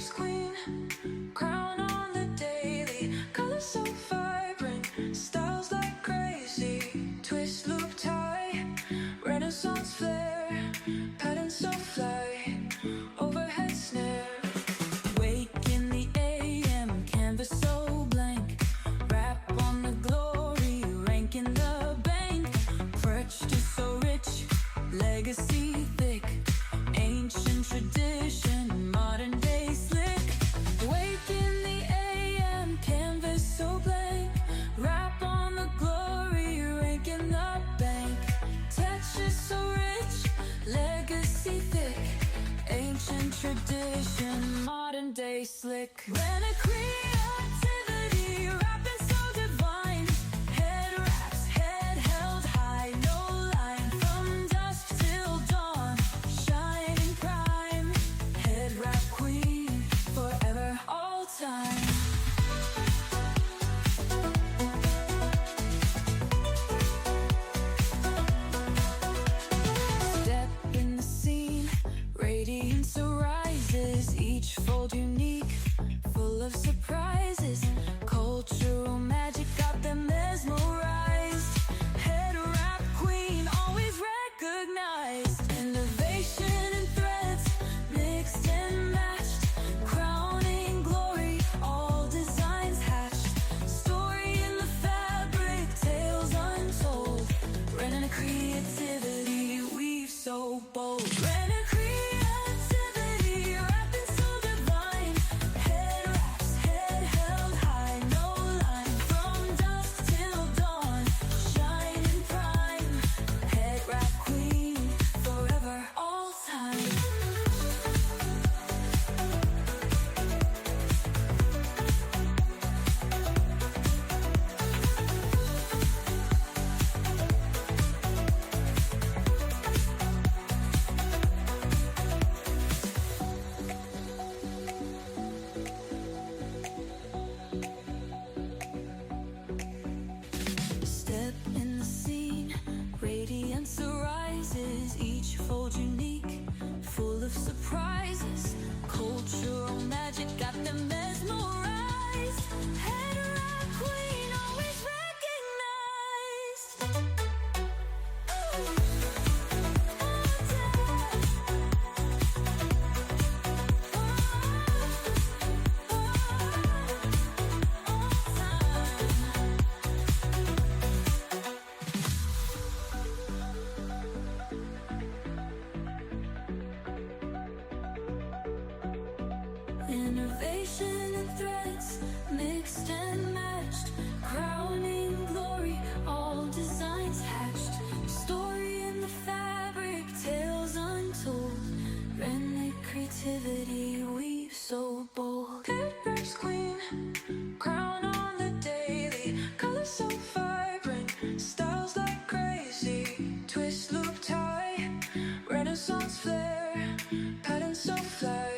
Headscarf's queen, crown on the daily, colors so vibrant, styles like crazy, twist loop tie, Renaissance flair, patterns so fly, overhead snare. Wake in the AM, canvas so blank, wrap on the glory, rank in the bank, perched is so rich, legacy thick, ancient tradition, modern day slick. Wake in the AM, canvas so blank, wrap on the glory, rank in the bank, texture so rich, legacy thick, ancient tradition, modern day slick. When a creativity, rapping so divine, head wraps, head held high, no line, from dusk till dawn, shining prime, head wrap queen, forever, all time. Step in the scene, radiance arises, each fold unique, full of surprises, cultural magic got them mesmerized, head wrap queen, always recognized, innovation and threads, mixed and matched, crowning glory, all designs hatched, story in the fabric, tales untold, running a creativity, weave so bold. When a creativity, rapping so divine, head wraps, head held high, no line, from dusk till dawn, shining prime, head wrap queen, forever, all time. Step in the scene, radiance arises, each fold unique, full of surprises, cultural magic got them mesmerized, head wrap queen, always recognized. Innovation and threads, mixed and matched, crowning glory, all designs hatched, story in the fabric, tales untold, rend creativity, weave so bold. Headwrap's queen, crown on the daily, colors so vibrant, styles like crazy, twist loop tie, Renaissance flair, patterns so fly,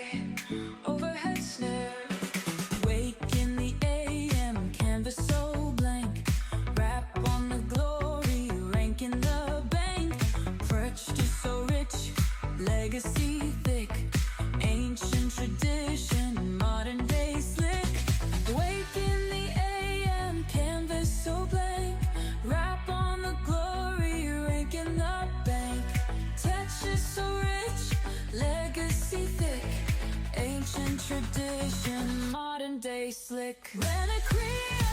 overhead snare. Wake in the AM, canvas so blank, wrap on the glory, rank in the bank, perched is so rich, legacy thick, ancient tradition, modern day slick. Wake in the AM, canvas so blank, wrap on the glory, rank in the bank, texture so rich, legacy thick, ancient tradition, modern day slick. When a creative